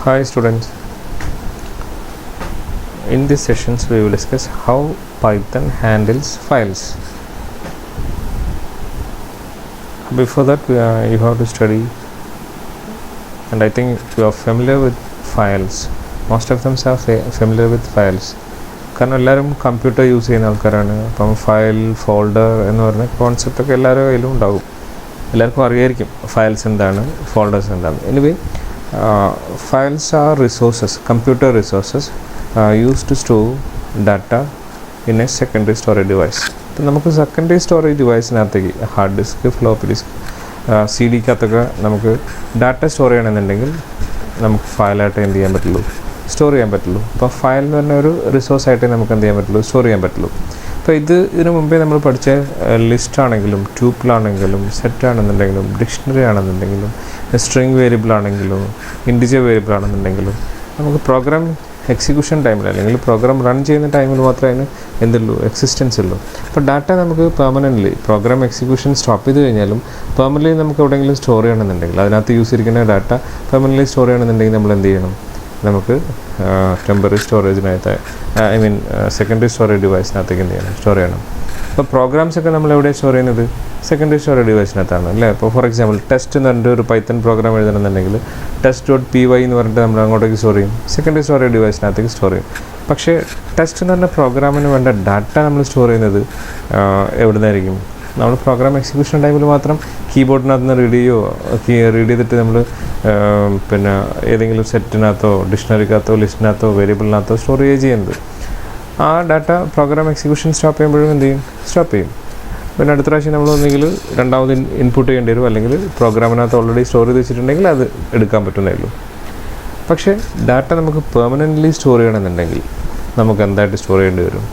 Hi students, in this sessions we will discuss how Python handles files. Before that you have to study, and I think you are familiar with files. Most of them are familiar with files. കാരണം എല്ലാവരും computer use ചെയ്യുന്ന ആൾക്കാരാണ്. അപ്പം file folder എന്ന് പറഞ്ഞ കോൺസെപ്റ്റൊക്കെ എല്ലാവരും കയ്യിലും ഉണ്ടാവും. എല്ലാവർക്കും അറിയായിരിക്കും ഫയൽസ് എന്താണ്, ഫോൾഡേഴ്സ് എന്താണ്. Anyway files are resources, computer resources used to store data in a secondary storage device. അപ്പോൾ നമുക്ക് സെക്കൻഡറി സ്റ്റോറേജ് ഡിവൈസിനകത്തേക്ക് hard disk, floppy disk, C ഡിക്കകത്തൊക്കെ നമുക്ക് ഡാറ്റ സ്റ്റോർ ചെയ്യണമെന്നുണ്ടെങ്കിൽ നമുക്ക് ഫയലായിട്ട് എന്ത് ചെയ്യാൻ പറ്റുള്ളൂ, സ്റ്റോർ ചെയ്യാൻ പറ്റുള്ളൂ. അപ്പോൾ ഫയൽ എന്ന് പറഞ്ഞ ഒരു റിസോഴ്സായിട്ട് നമുക്ക് എന്ത് ചെയ്യാൻ പറ്റുള്ളൂ, സ്റ്റോർ ചെയ്യാൻ പറ്റുള്ളൂ. അപ്പോൾ ഇതിനു മുമ്പേ നമ്മൾ പഠിച്ച ലിസ്റ്റാണെങ്കിലും ട്യൂപ്പിളാണെങ്കിലും സെറ്റാണെന്നുണ്ടെങ്കിലും ഡിക്ഷണറി ആണെന്നുണ്ടെങ്കിലും സ്ട്രിങ് വേരിയബിൾ ആണെങ്കിലും ഇൻറ്റിജർ വേരിയബിൾ ആണെന്നുണ്ടെങ്കിലും നമുക്ക് പ്രോഗ്രാം എക്സിക്യൂഷൻ ടൈമിൽ അല്ലെങ്കിൽ പ്രോഗ്രാം റൺ ചെയ്യുന്ന ടൈമിൽ മാത്രമേ അതിന് എന്തുള്ളൂ, എക്സിസ്റ്റൻസ് ഉള്ളൂ. അപ്പോൾ ഡാറ്റ നമുക്ക് പെർമനൻ്റ്ലി പ്രോഗ്രാം എക്സിക്യൂഷൻ സ്റ്റോപ്പ് ചെയ്ത് കഴിഞ്ഞാലും പെർമനൻ്റ്ലി നമുക്ക് എവിടെയെങ്കിലും സ്റ്റോർ ചെയ്യണമെന്നുണ്ടെങ്കിൽ അതിനകത്ത് യൂസ് ചെയ്തിരിക്കുന്ന ഡാറ്റ പെർമനൻ്റ്ലി സ്റ്റോർ ചെയ്യണമെന്നുണ്ടെങ്കിൽ നമ്മൾ എന്ത് ചെയ്യണം, നമുക്ക് ടെമ്പററി സ്റ്റോറേജിനകത്ത് സെക്കൻഡറി സ്റ്റോറേജ് ഡിവൈസിനകത്തേക്ക് എന്ത് ചെയ്യണം, സ്റ്റോർ ചെയ്യണം. അപ്പോൾ പ്രോഗ്രാംസൊക്കെ നമ്മൾ എവിടെയാണ് സ്റ്റോർ ചെയ്യുന്നത്, സെക്കൻഡറി സ്റ്റോറേജ് ഡിവൈസിനകത്താണ് അല്ലേ. അപ്പോൾ ഫോർ എക്സാമ്പിൾ ടെസ്റ്റ് എന്ന് പറഞ്ഞിട്ട് ഒരു പൈത്തൺ പ്രോഗ്രാം എഴുതണമെന്നുണ്ടെങ്കിൽ ടെസ്റ്റ്.py എന്ന് പറഞ്ഞിട്ട് നമ്മൾ അങ്ങോട്ടേക്ക് സ്റ്റോർ ചെയ്യും, സെക്കൻഡറി സ്റ്റോറേജ് ഡിവൈസിനകത്തേക്ക് സ്റ്റോർ ചെയ്യും. പക്ഷേ ടെസ്റ്റ് എന്ന് പറഞ്ഞ പ്രോഗ്രാമിന് വേണ്ട ഡാറ്റ നമ്മൾ സ്റ്റോർ ചെയ്യുന്നത് എവിടെ നിന്നായിരിക്കും, നമ്മൾ പ്രോഗ്രാം എക്സിക്യൂഷൻ ടൈമിൽ മാത്രം കീബോർഡിനകത്ത് നിന്ന് റീഡ് ചെയ്തിട്ട് നമ്മൾ പിന്നെ ഏതെങ്കിലും സെറ്റിനകത്തോ ഡിക്ഷണറിക്കകത്തോ ലിസ്റ്റിനകത്തോ വേരിയബിളിനകത്തോ സ്റ്റോർ ചെയ്യുന്നത്. ആ ഡാറ്റ പ്രോഗ്രാം എക്സിക്യൂഷൻ സ്റ്റോപ്പ് ചെയ്യുമ്പോഴും എന്ത് ചെയ്യും, സ്റ്റോപ്പ് ചെയ്യും. പിന്നെ അടുത്ത പ്രാവശ്യം നമ്മൾ ഒന്നെങ്കിൽ രണ്ടാമത് ഇൻപുട്ട് ചെയ്യേണ്ടി വരും, അല്ലെങ്കിൽ പ്രോഗ്രാമിനകത്ത് ഓൾറെഡി സ്റ്റോർ ചെയ്ത് വെച്ചിട്ടുണ്ടെങ്കിൽ അത് എടുക്കാൻ പറ്റുന്നേ ഉള്ളൂ. പക്ഷേ ഡാറ്റ നമുക്ക് പെർമനൻ്റ്ലി സ്റ്റോർ ചെയ്യണമെന്നുണ്ടെങ്കിൽ നമുക്ക് എന്തായിട്ട് സ്റ്റോർ ചെയ്യേണ്ടി വരും,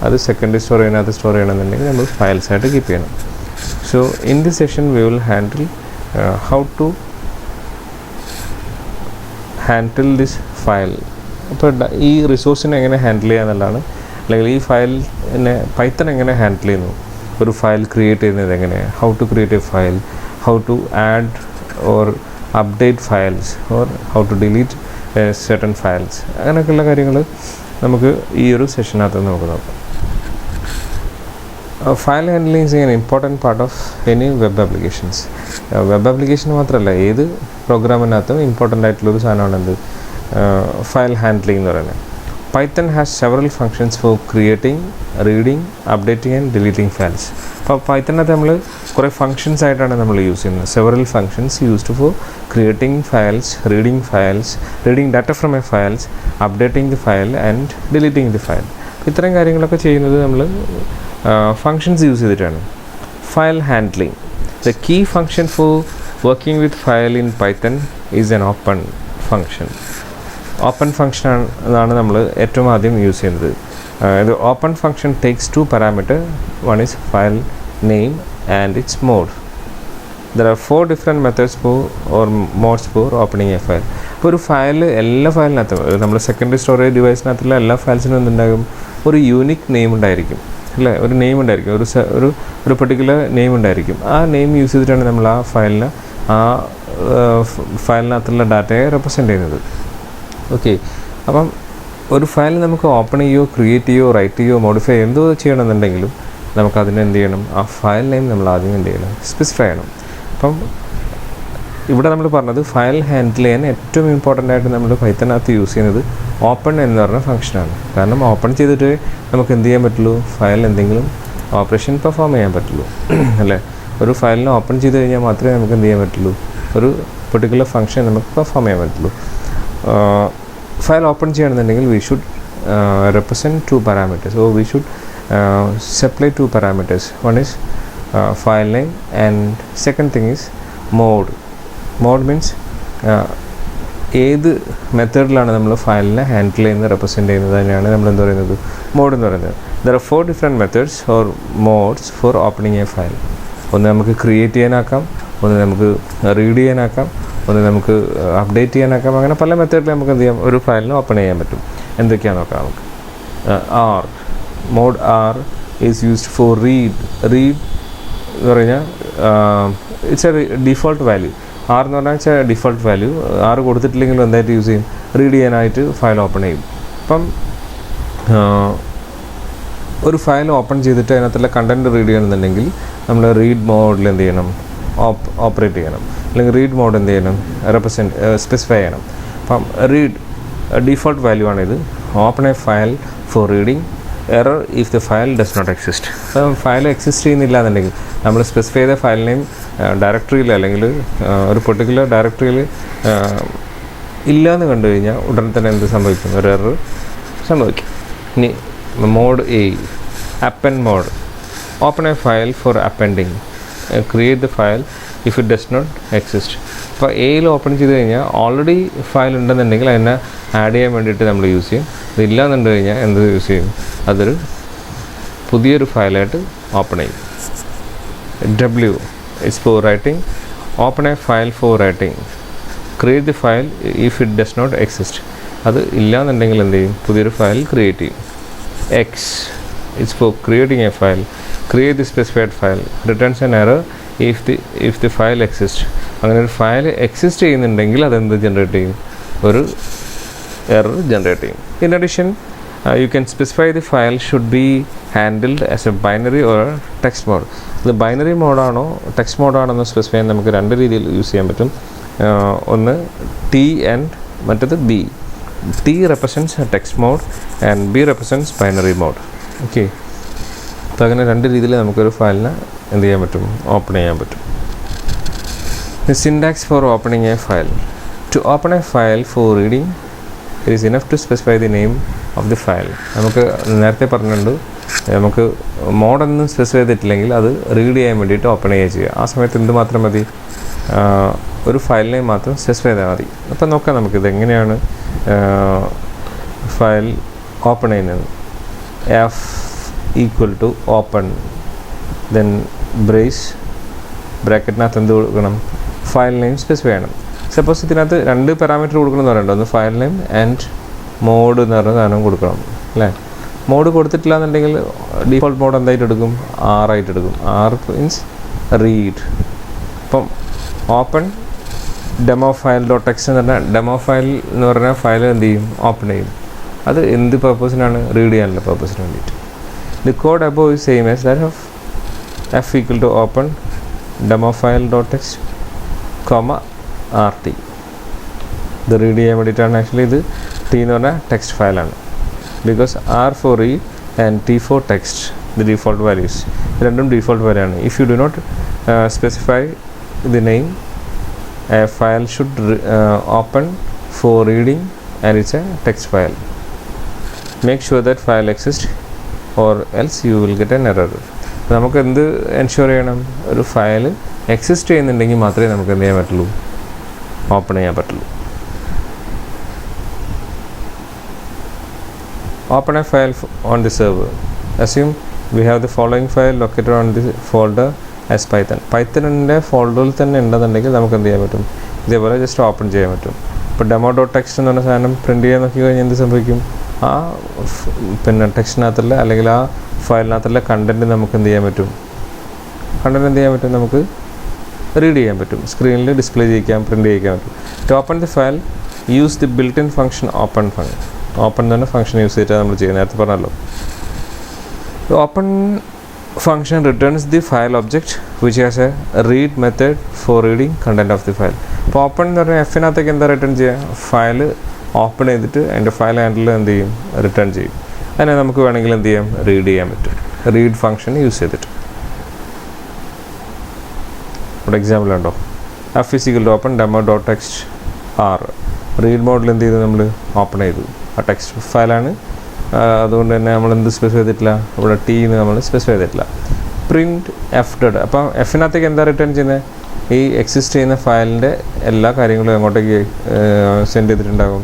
അത് സെക്കൻഡറി സ്റ്റോറേജിനകത്ത് സ്റ്റോർ ചെയ്യണമെന്നുണ്ടെങ്കിൽ നമ്മൾ ഫയൽസായിട്ട് കീപ്പ് ചെയ്യണം. So in this session we will handle how to handle this file. അപ്പോൾ ഈ റിസോഴ്സിനെ എങ്ങനെ ഹാൻഡിൽ ചെയ്യുക എന്നുള്ളതാണ്, അല്ലെങ്കിൽ ഈ ഫയലിനെ പൈത്തൺ എങ്ങനെ ഹാൻഡിൽ ചെയ്യുന്നു, ഒരു ഫയൽ ക്രിയേറ്റ് ചെയ്യുന്നത് എങ്ങനെ, how to create a file, how to add or update files or how to delete certain files, അങ്ങനെയൊക്കെയുള്ള കാര്യങ്ങൾ നമുക്ക് ഈ ഒരു സെഷനകത്ത് നമുക്ക് നോക്കാം. File handling is an important part of any web applications. Web application മാത്രമല്ല, ഏത് പ്രോഗ്രാമിനകത്തും ഇമ്പോർട്ടൻ്റ് ആയിട്ടുള്ളൊരു സാധനമാണ് എന്ത്, ഫയൽ ഹാൻഡ്ലിംഗ് എന്ന് പറയുന്നത്. Python has several functions for creating, reading, updating and deleting files. അപ്പോൾ പൈത്തണിനകത്ത് നമ്മൾ കുറേ ഫങ്ഷൻസ് ആയിട്ടാണ് നമ്മൾ യൂസ് ചെയ്യുന്നത്. Several functions used for creating files, reading data from a files, updating the file and deleting the file. ഇത്തരം കാര്യങ്ങളൊക്കെ ചെയ്യുന്നത് നമ്മൾ ഫങ്ഷൻസ് യൂസ് ചെയ്തിട്ടാണ്. File handling, the key function for working with file in Python is an open function. Open function ആണ് നമ്മൾ ഏറ്റവും ആദ്യം use ചെയ്യുന്നത്. ഇത് open function takes 2 parameter, one is file name and its mode. There are 4 different methods for or modes for opening a file. ഇപ്പോൾ ഒരു file, എല്ലാ ഫയലിനകത്തും നമ്മൾ സെക്കൻഡറി സ്റ്റോറേജ് ഡിവൈസിനകത്തുള്ള എല്ലാ ഫയൽസിനും എന്തുണ്ടാകും, ഒരു യൂണിക് നെയിം ഉണ്ടായിരിക്കും അല്ലേ, ഒരു നെയിം ഉണ്ടായിരിക്കും, ഒരു പെർട്ടിക്കുലർ നെയിം ഉണ്ടായിരിക്കും. ആ നെയിം യൂസ് ചെയ്തിട്ടാണ് നമ്മൾ ആ ഫയലിനകത്തുള്ള ഡാറ്റയെ റെപ്രസെൻ്റ് ചെയ്യുന്നത്. ഓക്കെ, അപ്പം ഒരു ഫയൽ നമുക്ക് ഓപ്പൺ ചെയ്യുകയോ ക്രിയേറ്റ് ചെയ്യുകയോ റൈറ്റ് ചെയ്യുകയോ മോഡിഫൈ എന്തോ ചെയ്യണമെന്നുണ്ടെങ്കിലും നമുക്കതിന് എന്ത് ചെയ്യണം, ആ ഫയൽ നെയിം നമ്മൾ ആദ്യം എന്ത് ചെയ്യണം, സ്പെസിഫൈ ചെയ്യണം. അപ്പം ഇവിടെ നമ്മൾ പറഞ്ഞത് ഫയൽ ഹാൻഡിൽ ചെയ്യാൻ ഏറ്റവും ഇമ്പോർട്ടൻ്റ് ആയിട്ട് നമ്മൾ പൈത്തണിനകത്ത് യൂസ് ചെയ്യുന്നത് ഓപ്പൺ എന്ന് പറഞ്ഞ ഫംഗ്ഷനാണ്. കാരണം ഓപ്പൺ ചെയ്തിട്ട് നമുക്ക് എന്ത് ചെയ്യാൻ പറ്റുള്ളൂ, ഫയൽ എന്തെങ്കിലും ഓപ്പറേഷൻ പെർഫോം ചെയ്യാൻ പറ്റുള്ളൂ അല്ലേ. ഒരു ഫയലിനെ ഓപ്പൺ ചെയ്ത് കഴിഞ്ഞാൽ മാത്രമേ നമുക്ക് എന്ത് ചെയ്യാൻ പറ്റുള്ളൂ, ഒരു പെർട്ടിക്കുലർ ഫംഗ്ഷൻ നമുക്ക് പെർഫോം ചെയ്യാൻ പറ്റുള്ളൂ. ഫയൽ ഓപ്പൺ ചെയ്യണമെന്നുണ്ടെങ്കിൽ we should represent 2 parameters. So we should separate 2 parameters. One is file name and second thing is mode. Mode means ഏത് മെത്തേഡിലാണ് നമ്മൾ ഫയലിനെ ഹാൻഡിൽ ചെയ്യുന്നത്, റെപ്രസെൻ്റ് ചെയ്യുന്നത്, തന്നെയാണ് നമ്മൾ എന്താ പറയുന്നത്, മോഡ് എന്ന് പറയുന്നത്. There are 4 different methods or modes for opening a file. ഒന്ന് നമുക്ക് ക്രിയേറ്റ് ചെയ്യാനാക്കാം, ഒന്ന് നമുക്ക് റീഡ് ചെയ്യാനാക്കാം, ഒന്ന് നമുക്ക് അപ്ഡേറ്റ് ചെയ്യാനാക്കാം. അങ്ങനെ പല മെത്തേഡിൽ നമുക്ക് എന്ത് ചെയ്യാം, ഒരു ഫയലിനെ ഓപ്പൺ ചെയ്യാൻ പറ്റും. എന്തൊക്കെയാണെന്ന് നോക്കാം നമുക്ക്. R, mode R is used for read എന്ന് പറഞ്ഞാൽ it's a default value. R എന്ന് പറഞ്ഞാൽ വെച്ചാൽ ഡിഫോൾട്ട് വാല്യൂ. ആർ കൊടുത്തിട്ടില്ലെങ്കിലും എന്തായിട്ട് യൂസ് ചെയ്യും, റീഡ് ചെയ്യാനായിട്ട് ഫയൽ ഓപ്പൺ ചെയ്യും. അപ്പം ഒരു ഫയൽ ഓപ്പൺ ചെയ്തിട്ട് അതിനകത്തുള്ള കണ്ടൻറ്റ് റീഡ് ചെയ്യണമെന്നുണ്ടെങ്കിൽ നമ്മൾ റീഡ് മോഡിൽ എന്ത് ചെയ്യണം, ഓപ്പറേറ്റ് ചെയ്യണം. അല്ലെങ്കിൽ റീഡ് മോഡ് എന്ത് ചെയ്യണം, സ്പെസിഫൈ ചെയ്യണം. അപ്പം റീഡ് ഡിഫോൾട്ട് വാല്യൂ ആണിത്. Open a file for reading, error if the file does not exist. അപ്പം ഫയൽ എക്സിസ്റ്റ് ചെയ്യുന്നില്ല എന്നുണ്ടെങ്കിൽ നമ്മൾ സ്പെസിഫൈ ചെയ്ത ഫയൽ നെയിം ഡയറക്ടറിയിൽ അല്ലെങ്കിൽ ഒരു പെർട്ടിക്കുലർ ഡയറക്ടറിയിൽ ഇല്ല എന്ന് കണ്ടു കഴിഞ്ഞാൽ ഉടൻ തന്നെ എന്ത് സംഭവിക്കും, ഒരു എറർ സംഭവിക്കും. ഇനി mode A, append mode. Open a file for appending, create the file if it does not exist. അപ്പോൾ എയിൽ ഓപ്പൺ ചെയ്ത് കഴിഞ്ഞാൽ ഓൾറെഡി ഫയൽ ഉണ്ടെന്നുണ്ടെങ്കിൽ അതിനെ ആഡ് ചെയ്യാൻ വേണ്ടിയിട്ട് നമ്മൾ യൂസ് ചെയ്യും. ഇതില്ല എന്നുണ്ട് കഴിഞ്ഞാൽ എന്ത് യൂസ് ചെയ്യും, അതൊരു പുതിയൊരു ഫയലായിട്ട് ഓപ്പൺ ചെയ്യും. W is for writing. Open a file for writing, create the file if it does not exist. അത് ഇല്ല എന്നുണ്ടെങ്കിൽ എന്ത് ചെയ്യും, പുതിയൊരു ഫയൽ ക്രിയേറ്റ് ചെയ്യും. X is for creating a file, create the specified file, returns an error if the file exist. അങ്ങനെ ഒരു file exist ചെയ്യുന്നുണ്ടെങ്കിൽ അതെന്ത് ജനറേറ്റ് ചെയ്യും, ഒരു എറർ ജനറേറ്റ് ചെയ്യും. In addition you can specify the file should be handled as a binary or text mode. ഇത് binary മോഡാണോ text മോഡാണോ എന്ന് സ്പെസിഫൈ ചെയ്യാൻ നമുക്ക് രണ്ട് രീതിയിൽ യൂസ് ചെയ്യാൻ പറ്റും. ഒന്ന് ടി ആൻഡ് മറ്റേത് B. T represents text mode and B represents binary mode. Okay, അപ്പോൾ അങ്ങനെ രണ്ട് രീതിയിൽ നമുക്കൊരു ഫയലിനെ എന്ത് ചെയ്യാൻ പറ്റും, ഓപ്പൺ ചെയ്യാൻ പറ്റും. The syntax for opening a file. To open a file for reading, it is enough to specify the name of the file. നമുക്ക് നേരത്തെ പറഞ്ഞിട്ടുണ്ട്, നമുക്ക് മോഡൊന്നും സ്പെസിഫൈ ചെയ്തിട്ടില്ലെങ്കിൽ അത് റീഡ് ചെയ്യാൻ വേണ്ടിയിട്ട് ഓപ്പൺ ചെയ്യുക. ആ സമയത്ത് എന്ത് മാത്രം മതി, ഒരു ഫയലിനെ മാത്രം സ്പെസിഫൈ ചെയ്താൽ മതി. അപ്പം നോക്കാം നമുക്കിത് എങ്ങനെയാണ് ഫയൽ ഓപ്പൺ ചെയ്യുന്നത്. F equal to open, then ബ്രാക്കറ്റിനകത്ത് എന്ത് കൊടുക്കണം, ഫയൽ നെയിം സ്പെസിഫൈ ചെയ്യണം. സപ്പോസ് ഇതിനകത്ത് രണ്ട് പാരാമീറ്റർ കൊടുക്കണം എന്ന് പറയുന്നുണ്ട്. ഒന്ന് ഫയൽ നെയിം ആൻഡ് മോഡ് എന്ന് പറഞ്ഞ സാധനം കൊടുക്കണം അല്ലേ. മോഡ് കൊടുത്തിട്ടില്ല എന്നുണ്ടെങ്കിൽ ഡിഫോൾട്ട് മോഡ് എന്തായിട്ട് എടുക്കും, ആറായിട്ട് എടുക്കും. R means read. അപ്പം open demo file dot text എന്ന് പറഞ്ഞാൽ ഡെമോ ഫയൽ എന്ന് പറഞ്ഞാൽ ഫയൽ എന്ത് ചെയ്യും, ഓപ്പൺ ചെയ്യും. അത് എന്ത് പർപ്പസിനാണ്, റീഡ് ചെയ്യാനുള്ള പർപ്പസിന് വേണ്ടിയിട്ട്. The code above is same as that of F equal to open demo file dot text RT. ഇത് റീഡ് ചെയ്യാൻ വേണ്ടിയിട്ടാണ്. ആക്ച്വലി ഇത് ടി എന്ന് പറഞ്ഞാൽ ടെക്സ്റ്റ് ഫയലാണ്. Because R for read and T for text, the default values. രണ്ടും default value ആണ്. If you do not specify the name, a file should open for reading and it's a text file. Make sure that file exist or else you will get an error. നമുക്ക് എന്ത് ensure ചെയ്യണം, ഒരു file exist ചെയ്യുന്നുണ്ടെങ്കിൽ മാത്രമേ നമുക്ക് എന്ത് ചെയ്യാൻ പറ്റുള്ളൂ, ഓപ്പൺ ചെയ്യാൻ പറ്റുള്ളൂ. Open a file on the server. Assume we have the following file located on the folder as python. പൈത്തണിൻ്റെ ഫോൾഡറിൽ തന്നെ ഉണ്ടെന്നുണ്ടെങ്കിൽ നമുക്ക് എന്ത് ചെയ്യാൻ പറ്റും, ഇതേപോലെ ജസ്റ്റ് ഓപ്പൺ ചെയ്യാൻ പറ്റും. ഇപ്പോൾ ഡെമോ ഡോട്ട് ടെക്സ്റ്റ് എന്ന് പറഞ്ഞ സാധനം പ്രിൻറ്റ് ചെയ്യാൻ നോക്കി കഴിഞ്ഞാൽ എന്ത് സംഭവിക്കും, ആ പിന്നെ ടെക്സ്റ്റിനകത്തുള്ള അല്ലെങ്കിൽ ആ ഫയലിനകത്തുള്ള കണ്ടൻറ്റ് നമുക്ക് എന്ത് ചെയ്യാൻ പറ്റും, നമുക്ക് റീഡ് ചെയ്യാൻ പറ്റും. സ്ക്രീനിൽ ഡിസ്പ്ലേ ചെയ്യിക്കാൻ, പ്രിൻറ്റ് ചെയ്യിക്കാൻ പറ്റും. To open the file use the built in function open എന്ന് പറഞ്ഞ ഫംഗ്ഷൻ യൂസ് ചെയ്തിട്ടാണ് നമ്മൾ ചെയ്യുന്നത്. നേരത്തെ പറഞ്ഞല്ലോ. Open function returns the file object which has a read method for reading content of the file. അപ്പോൾ ഓപ്പൺ എന്ന് പറഞ്ഞാൽ എഫിനകത്തേക്ക് എന്താ റിട്ടേൺ ചെയ്യുക, ഫയൽ ഓപ്പൺ ചെയ്തിട്ട് അതിൻ്റെ ഫയൽ ഹാൻഡിൽ എന്ത് ചെയ്യും, റിട്ടേൺ ചെയ്യും. അതിനെ നമുക്ക് വേണമെങ്കിൽ എന്ത് ചെയ്യാം, റീഡ് ചെയ്യാൻ പറ്റും, റീഡ് ഫംഗ്ഷൻ യൂസ് ചെയ്തിട്ട്. ഇവിടെ എക്സാമ്പിൾ ഉണ്ടോ, F physical open demo dot text R. Read മോഡിൽ എന്ത് ചെയ്തു, നമ്മൾ ഓപ്പൺ ചെയ്തു. ആ ടെക്സ്റ്റ് ഫയലാണ്, അതുകൊണ്ട് തന്നെ നമ്മൾ എന്ത് സ്പെസിഫൈ ചെയ്തിട്ടില്ല, ഇവിടെ ടി എന്ന് നമ്മൾ സ്പെസിഫൈ ചെയ്തിട്ടില്ല. Print F dot. അപ്പം എഫിനകത്തേക്ക് എന്താ റിട്ടേൺ ചെയ്യുന്നത്, ഈ എക്സിസ്റ്റ് ചെയ്യുന്ന ഫയലിൻ്റെ എല്ലാ കാര്യങ്ങളും എങ്ങോട്ടേക്ക് സെൻഡ് ചെയ്തിട്ടുണ്ടാകും,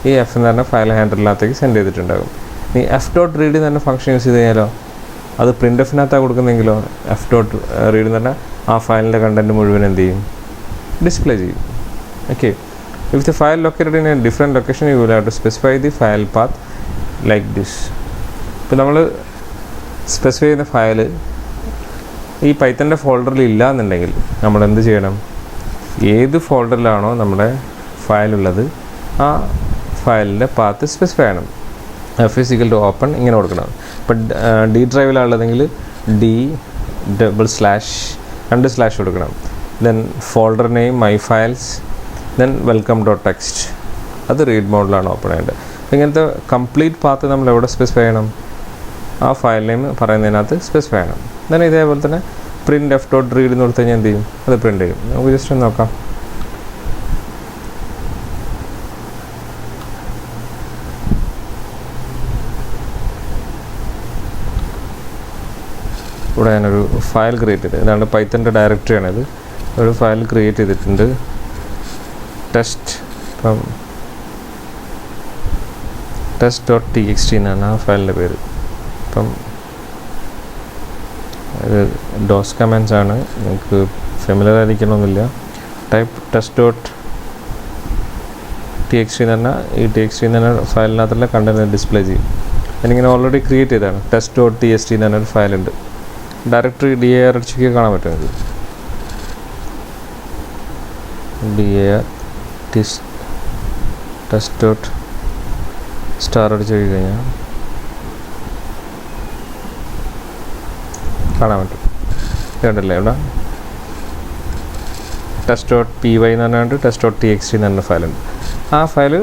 ഈ എഫ് എന്ന് പറഞ്ഞാൽ ഫയൽ ഹാൻഡിലിനകത്തേക്ക് സെൻഡ് ചെയ്തിട്ടുണ്ടാകും. ഈ എഫ് ഡോട്ട് റീഡ് എന്ന് പറഞ്ഞ ഫംഗ്ഷൻ യൂസ് ചെയ്ത് കഴിഞ്ഞാലോ, അത് പ്രിൻ്റ് എഫിനകത്താണ് കൊടുക്കുന്നെങ്കിലോ, എഫ് ഡോട്ട് റീഡ് എന്ന് പറഞ്ഞാൽ ആ ഫയലിൻ്റെ കണ്ടൻറ്റ് മുഴുവൻ എന്ത് ചെയ്യും, ഡിസ്പ്ലേ ചെയ്യും. Okay, if the file located in a different location you will have to specify the file path like this. ഇപ്പോൾ നമ്മൾ സ്പെസിഫൈ ചെയ്യുന്ന ഫയൽ ഈ പൈത്തൻ്റെ ഫോൾഡറിൽ ഇല്ല എന്നുണ്ടെങ്കിൽ നമ്മൾ എന്ത് ചെയ്യണം, ഏത് ഫോൾഡറിലാണോ നമ്മുടെ ഫയലുള്ളത് ആ ഫയലിൻ്റെ പാത്ത് സ്പെസിഫൈ ചെയ്യണം. F is equal to open ഇങ്ങനെ കൊടുക്കണം. ഇപ്പം ഡി ഡ്രൈവിലാണുള്ളതെങ്കിൽ D// കൊടുക്കണം. Then folder name my files, then welcome dot text, അത് റീഡ് മോഡിലാണ് ഓപ്പൺ ചെയ്യേണ്ടത്. ഇങ്ങനത്തെ കംപ്ലീറ്റ് പാത്ത് നമ്മൾ എവിടെ സ്പെസിഫൈ ചെയ്യണം? ആ ഫയൽ നെയിം പറയുന്നതിനകത്ത് സ്പെസിഫൈ ചെയ്യണം. ദെൻ ഇതേപോലെ തന്നെ പ്രിൻറ്റ് എഫ് ഡോട്ട് റീഡ് എന്ന് കൊടുത്തു കഴിഞ്ഞാൽ എന്ത് ചെയ്യും? അത് പ്രിൻറ്റ് ചെയ്യും. നമുക്ക് ജസ്റ്റ് ഒന്ന് നോക്കാം. ഇവിടെ ഞാനൊരു ഫയൽ ക്രിയേറ്റ് ചെയ്ത്, ഇതാണ് പൈത്തൻ്റെ ഡയറക്ടറിയാണിത്. ഒരു ഫയൽ ക്രിയേറ്റ് ചെയ്തിട്ടുണ്ട്, ടെസ്റ്റ്. ഇപ്പം test.txt എന്നാണ് ആ ഫയലിൻ്റെ പേര്. ഇപ്പം ഇത് ഡോസ് കമാൻഡ്സ് ആണ്, നിങ്ങൾക്ക് ഫെമിലർ ആയിരിക്കണമെന്നില്ല. ടൈപ്പ് test.txt എന്ന് പറഞ്ഞാൽ ഈ txt എന്ന് പറഞ്ഞ ഫയലിനകത്തുള്ള കണ്ടന്റ് ഡിസ്പ്ലേ ചെയ്യും. എനിക്കിങ്ങനെ ഓൾറെഡി ക്രിയേറ്റ് ചെയ്തതാണ്. test.txt എന്ന് പറഞ്ഞൊരു ഫയലുണ്ട്. ഡയറക്ടറി dir അടിച്ചൊക്കെ കാണാൻ പറ്റും. ഇത് dir test.star അടിച്ച് കഴിഞ്ഞാൽ കാണാൻ പറ്റും. കണ്ടല്ലേ ഇവിടെ test.py എന്ന് പറഞ്ഞാൽ test.txt എന്ന് പറഞ്ഞ ഫയലുണ്ട്. ആ ഫയൽ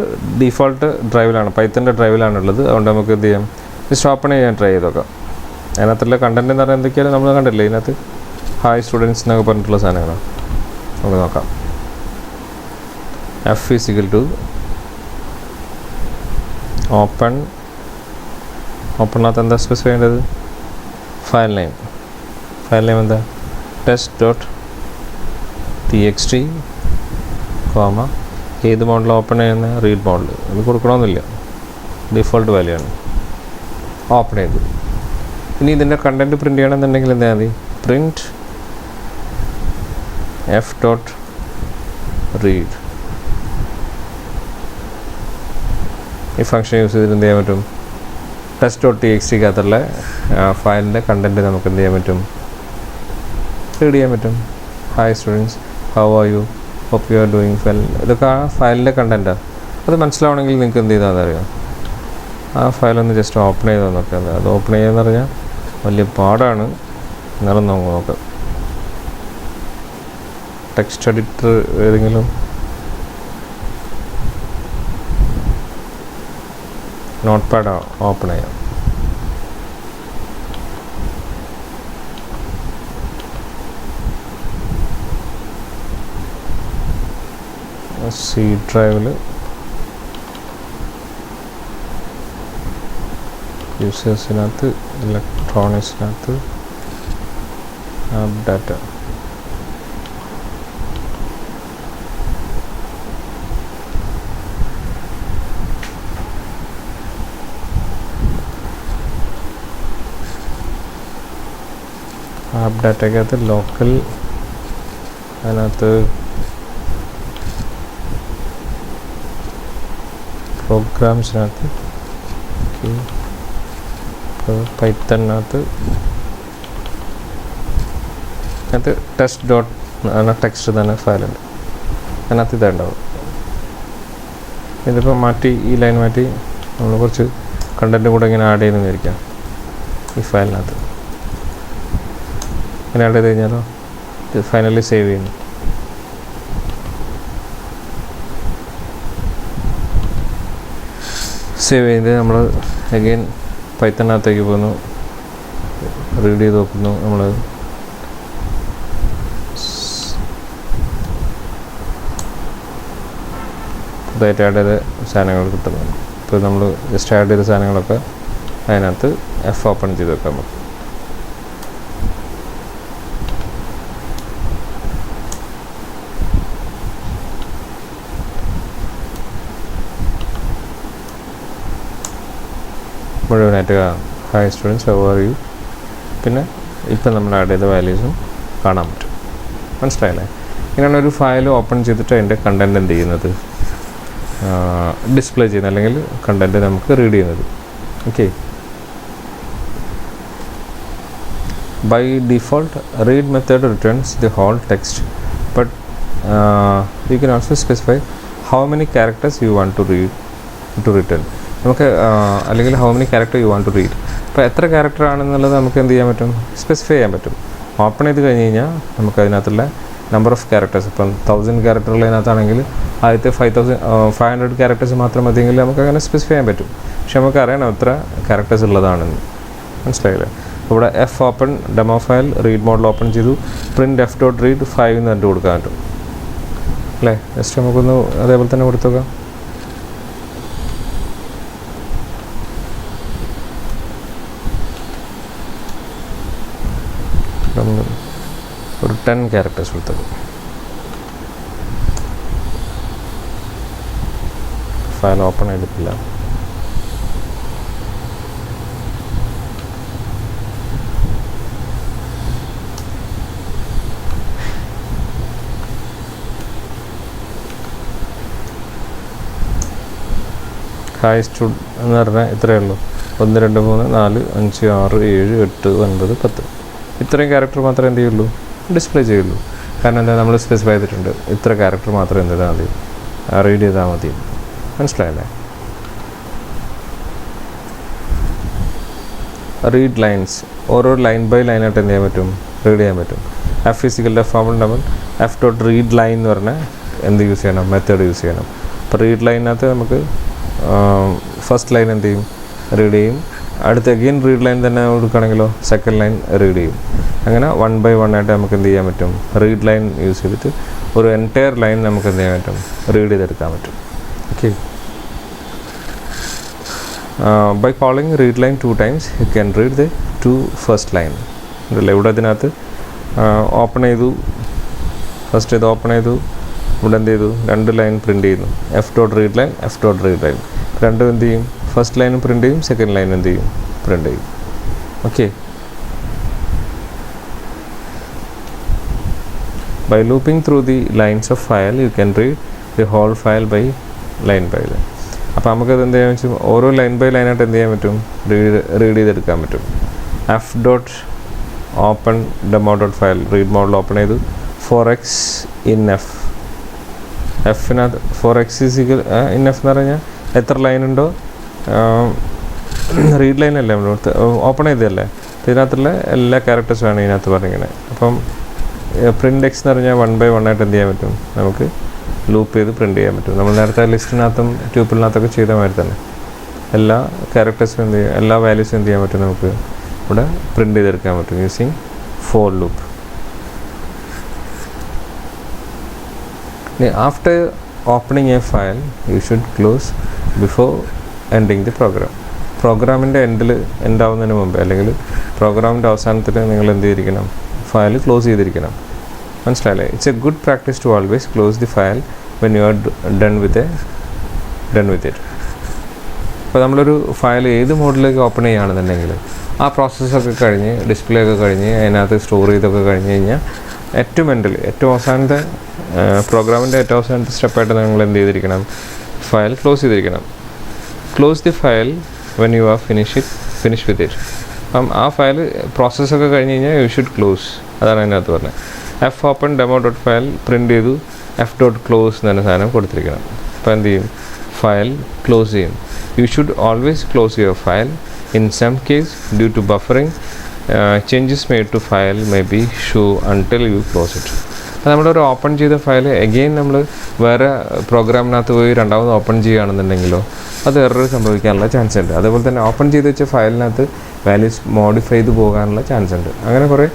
ഡിഫോൾട്ട് ഡ്രൈവിലാണ്, പൈത്തൻ്റെ ഡ്രൈവിലാണുള്ളത്. അതുകൊണ്ട് നമുക്ക് എന്ത് ചെയ്യാം? ജസ്റ്റ് ഓപ്പൺ ചെയ്യാൻ ട്രൈ ചെയ്ത് നോക്കാം. അതിനകത്തുള്ള കണ്ടൻറ്റ് എന്ന് പറഞ്ഞാൽ എന്തൊക്കെയാണ് നമ്മൾ കണ്ടില്ലേ? ഇതിനകത്ത് ഹായ് സ്റ്റുഡൻസ് എന്നൊക്കെ പറഞ്ഞിട്ടുള്ള സാധനങ്ങളാണ്. നമുക്ക് നോക്കാം. എഫ് ഈസ് ഈക്വൽ ടു ഓപ്പണിനകത്ത് എന്താ സ്പെസിഫൈ ചെയ്യേണ്ടത്? ഫയൽ നെയിം എന്താ? test.txt, ഏത് മോഡൽ ഓപ്പൺ ചെയ്യുന്ന? Read model. അത് കൊടുക്കണമെന്നില്ല, ഡിഫോൾട്ട് വാല്യൂ ആണ്. ഓപ്പൺ ചെയ്തു. ഇനി ഇതിൻ്റെ കണ്ടൻറ്റ് പ്രിൻറ്റ് ചെയ്യണമെന്നുണ്ടെങ്കിൽ എന്താ മതി? Print F dot read. ഈ ഫംഗ്ഷൻ യൂസ് ചെയ്തിട്ട് എന്ത് ചെയ്യാൻ പറ്റും? test.txt-കകത്തുള്ള ഫയലിൻ്റെ കണ്ടൻറ്റ് നമുക്ക് എന്ത് ചെയ്യാൻ പറ്റും? റീഡ് ചെയ്യാൻ പറ്റും. Hi students, how are you, hope you are doing well. ഇതൊക്കെ ആ ഫയലിൻ്റെ കണ്ടൻറ്റാണ്. അത് മനസ്സിലാവണമെങ്കിൽ നിങ്ങൾക്ക് എന്ത് ചെയ്താൽ അറിയാം? ആ ഫയലൊന്ന് ജസ്റ്റ് ഓപ്പൺ ചെയ്ത് നോക്കാം. അത് ഓപ്പൺ ചെയ്യാന്ന് പറഞ്ഞാൽ വലിയ പാടാണ്. എന്നാലും നോക്കാം. ടെക്സ്റ്റ് എഡിറ്റർ ഏതെങ്കിലും നോട്ട് പാഡ് ഓപ്പൺ ചെയ്യാം. സി ഡ്രൈവിൽ യൂസേഴ്സിനകത്ത് ഇലക്ട്രോണിക്സിനകത്ത് ആപ്പ് ഡാറ്റ, ആപ്പ് ഡാറ്റയ്ക്കകത്ത് ലോക്കൽ, അതിനകത്ത് പ്രോഗ്രാംസിനകത്ത് പൈത്തണിനകത്ത് അതിനകത്ത് ടെസ്റ്റ് ഡോട്ട് ടെക്സ്റ്റ് തന്നെ ഫയലുണ്ട്. അതിനകത്ത് ഇതുണ്ടാവും. ഇതിപ്പോൾ മാറ്റി, ഈ ലൈൻ മാറ്റി നമ്മൾ കുറച്ച് കണ്ടൻറ്റ് കൂടെ ഇങ്ങനെ ആഡ് ചെയ്യുന്ന വിചാരിക്കാം. ഈ ഫയലിനകത്ത് ഇങ്ങനെ ആഡ് ചെയ്ത് കഴിഞ്ഞാലോ ഇത് ഫൈനലി സേവ് ചെയ്യുന്നു. സേവ് ചെയ്ത് നമ്മൾ അഗെയിൻ പൈത്തണിനകത്തേക്ക് പോകുന്നു, റീഡ് ചെയ്ത് നോക്കുന്നു. നമ്മൾ പുതുതായിട്ട് ആഡ് ചെയ്ത സാധനങ്ങൾ കിട്ടുന്നു. ഇപ്പോൾ നമ്മൾ ജസ്റ്റ് ആഡ് ചെയ്ത സാധനങ്ങളൊക്കെ അതിനകത്ത് എഫ് ഓപ്പൺ ചെയ്ത് വെക്കാം. നമുക്ക് മുഴുവനായിട്ട് hi students, how are U, പിന്നെ ഇപ്പം നമ്മൾ ആഡ് ചെയ്ത വാല്യൂസും കാണാൻ പറ്റും. മനസ്സിലായില്ലേ? ഇങ്ങനെയാണ് ഒരു ഫയൽ ഓപ്പൺ ചെയ്തിട്ട് അതിൻ്റെ കണ്ടൻറ്റ് എന്ത് ചെയ്യുന്നത്, ഡിസ്പ്ലേ ചെയ്യുന്നത്, അല്ലെങ്കിൽ കണ്ടൻറ്റ് നമുക്ക് റീഡ് ചെയ്യുന്നത്. Okay. By default read method returns the whole text, but you can also specify how many characters you want to read to return. നമുക്ക് അല്ലെങ്കിൽ how many character you want to read. അപ്പോൾ എത്ര character ആണെന്നുള്ളത് നമുക്ക് എന്ത് ചെയ്യാൻ പറ്റും, specify ചെയ്യാൻ പറ്റും. ഓപ്പൺ ചെയ്ത് കഴിഞ്ഞ് കഴിഞ്ഞാൽ നമുക്ക് അതിനകത്തുള്ള നമ്പർ ഓഫ് ക്യാരക്ടേഴ്സ്, ഇപ്പം 1000 ക്യാരക്ടറുള്ളതിനകത്താണെങ്കിൽ ആദ്യത്തെ 500 ക്യാരക്ടേഴ്സ് മാത്രം മതിയെങ്കിൽ നമുക്ക് അങ്ങനെ സ്പെസിഫൈ ചെയ്യാൻ പറ്റും. പക്ഷെ നമുക്ക് അറിയണം എത്ര ക്യാരക്ടേഴ്സ് ഉള്ളതാണെന്ന്. മനസ്സിലായില്ലേ? ഇവിടെ F open demo file read മോഡിൽ ഓപ്പൺ ചെയ്തു, പ്രിൻറ്റ് എഫ് ഡോട്ട് റീഡ് 5 എന്ന് പറഞ്ഞിട്ട് കൊടുക്കാൻ പറ്റും അല്ലേ. ജസ്റ്റ് നമുക്കൊന്ന് അതേപോലെ തന്നെ കൊടുത്തു നോക്കാം. ഒരു 10 ക്യാരക്ടേഴ്സ് കൊടുത്തത്. ഫയൽ ഓപ്പൺ ചെയ്തിട്ടില്ല. ഹായ് സ്റ്റുഡ് എന്ന് പറഞ്ഞാൽ ഇത്രയേ ഉള്ളൂ. 1 2 3 4 5 6 7 8 9 10 ഇത്രയും ക്യാരക്ടർ മാത്രമേ എന്ത് ചെയ്യുള്ളൂ, ഡിസ്പ്ലേ ചെയ്യുള്ളൂ. കാരണം എന്താ, നമ്മൾ സ്പെസിഫൈ ചെയ്തിട്ടുണ്ട് ഇത്ര ക്യാരക്ടർ മാത്രം എന്ത് ചെയ്താൽ മതി, റീഡ് ചെയ്താൽ മതി. മനസ്സിലായല്ലേ? റീഡ് ലൈൻസ്, ഓരോ ലൈൻ ബൈ ലൈനായിട്ട് എന്ത് ചെയ്യാൻ പറ്റും, റീഡ് ചെയ്യാൻ പറ്റും. എഫ് ഫിസിക്കലിൻ്റെ ഫോമിൽ നമ്മൾ എഫ് ഡോട്ട് റീഡ് ലൈൻ എന്ന് പറഞ്ഞാൽ എന്ത് യൂസ് ചെയ്യണം, മെത്തേഡ് യൂസ് ചെയ്യണം. അപ്പോൾ റീഡ് ലൈനകത്ത് നമുക്ക് ഫസ്റ്റ് ലൈൻ എന്ത് ചെയ്യും, റീഡ് ചെയ്യും. അടുത്ത് അഗെയിൻ റീഡ് ലൈൻ തന്നെ കൊടുക്കുകയാണെങ്കിലോ സെക്കൻഡ് ലൈൻ റീഡ് ചെയ്യും. അങ്ങനെ 1 by 1 ആയിട്ട് നമുക്ക് എന്ത് ചെയ്യാൻ പറ്റും, റീഡ് ലൈൻ യൂസ് ചെയ്തിട്ട് ഒരു എൻറ്റയർ ലൈൻ നമുക്ക് എന്ത് ചെയ്യാൻ പറ്റും, റീഡ് ചെയ്തെടുക്കാൻ പറ്റും. Okay, by calling read line 2 times you can read the 2 first line. അതല്ലേ ഇവിടെ അതിനകത്ത് ഓപ്പൺ ചെയ്തു, ഫസ്റ്റ് ഇത് ഓപ്പൺ ചെയ്തു, ഇവിടെ എന്ത് ചെയ്തു, 2 ലൈൻ പ്രിൻറ്റ് ചെയ്യുന്നു. F dot read line, F dot read line രണ്ടും എന്ത് ചെയ്യും, ഫസ്റ്റ് ലൈനും പ്രിൻറ്റ് ചെയ്യും, സെക്കൻഡ് ലൈൻ എന്ത് ചെയ്യും, പ്രിൻറ്റ് ചെയ്യും. Okay, by looping through the lines of file you can read the whole file by line. അപ്പോൾ നമുക്കത് എന്ത് ചെയ്യാൻ പറ്റും, ഓരോ ലൈൻ ബൈ ലൈനായിട്ട് എന്ത് ചെയ്യാൻ പറ്റും, റീഡ് ചെയ്തെടുക്കാൻ പറ്റും. F dot open demo dot file read മോഡിൽ ഓപ്പൺ ചെയ്തു. 4x ഇൻ എഫ്, എഫിനകത്ത് 4x ഇൻ എഫ് എന്ന് പറഞ്ഞാൽ എത്ര ലൈൻ ഉണ്ടോ, റീഡ് ലൈൻ അല്ലേ നമ്മൾ ഓപ്പൺ ചെയ്തതല്ലേ, ഇതിനകത്തുള്ള എല്ലാ ക്യാരക്ടേഴ്സും ആണ് ഇതിനകത്ത് പറഞ്ഞിങ്ങനെ. അപ്പം പ്രിൻ്റ് എക്സ് എന്ന് പറഞ്ഞാൽ 1 by 1 ആയിട്ട് എന്ത് ചെയ്യാൻ പറ്റും, നമുക്ക് ലൂപ്പ് ചെയ്ത് പ്രിൻറ്റ് ചെയ്യാൻ പറ്റും. നമ്മൾ നേരത്തെ ലിസ്റ്റിനകത്തും ട്യൂപ്പിളിനകത്തൊക്കെ ചെയ്ത മാതിരി തന്നെ എല്ലാ ക്യാരക്ടേഴ്സും എന്ത് ചെയ്യും, എല്ലാ വാല്യൂസും എന്ത് ചെയ്യാൻ പറ്റും, നമുക്ക് ഇവിടെ പ്രിൻറ്റ് ചെയ്തെടുക്കാൻ പറ്റും using for loop. After opening a file you should close before ending the program. പ്രോഗ്രാമിൻ്റെ എൻഡാവുന്നതിന് മുമ്പ് അല്ലെങ്കിൽ പ്രോഗ്രാമിൻ്റെ അവസാനത്തിൽ നിങ്ങൾ എന്ത് ചെയ്തിരിക്കണം, ഫയൽ ക്ലോസ് ചെയ്തിരിക്കണം. മനസ്സിലായില്ലേ? It's a good practice to always close the file when you are done with it. അപ്പോൾ നമ്മളൊരു ഫയൽ ഏത് മോഡിലേക്ക് ഓപ്പൺ ചെയ്യുകയാണെന്നുണ്ടെങ്കിൽ ആ പ്രോസസ്സൊക്കെ കഴിഞ്ഞ് ഡിസ്പ്ലേ ഒക്കെ കഴിഞ്ഞ് അതിനകത്ത് സ്റ്റോർ ചെയ്തൊക്കെ കഴിഞ്ഞ് കഴിഞ്ഞാൽ ഏറ്റവും അവസാനത്തെ പ്രോഗ്രാമിൻ്റെ ഏറ്റവും അവസാനത്തെ സ്റ്റെപ്പായിട്ട് നിങ്ങൾ എന്ത് ചെയ്തിരിക്കണം, ഫയൽ ക്ലോസ് ചെയ്തിരിക്കണം. Close the file when you R finish with it. അപ്പം ആ ഫയൽ പ്രോസസ്സൊക്കെ കഴിഞ്ഞ് കഴിഞ്ഞാൽ യു ഷുഡ് ക്ലോസ്, അതാണ് അതിനകത്ത് പറഞ്ഞത്. F open demo dot file print ചെയ്തു, എഫ് ഡോട്ട് ക്ലോസ് എന്ന് പറഞ്ഞ സാധനം കൊടുത്തിരിക്കണം. അപ്പോൾ എന്ത് ചെയ്യും, ഫയൽ ക്ലോസ് ചെയ്യും. You should always close your file. In some case due to buffering changes made to file may be show until you close it. അത് നമ്മളൊരു ഓപ്പൺ ചെയ്ത ഫയൽ എഗെയിൻ നമ്മൾ വേറെ പ്രോഗ്രാമിനകത്ത് പോയി രണ്ടാമത് ഓപ്പൺ ചെയ്യുകയാണെന്നുണ്ടെങ്കിലോ അത് എറർ സംഭവിക്കാനുള്ള ചാൻസ് ഉണ്ട്. അതേപോലെ തന്നെ ഓപ്പൺ ചെയ്ത് വെച്ച ഫയലിനകത്ത് വാല്യൂസ് മോഡിഫൈ ചെയ്ത് പോകാനുള്ള ചാൻസ് ഉണ്ട്. അങ്ങനെ കുറേ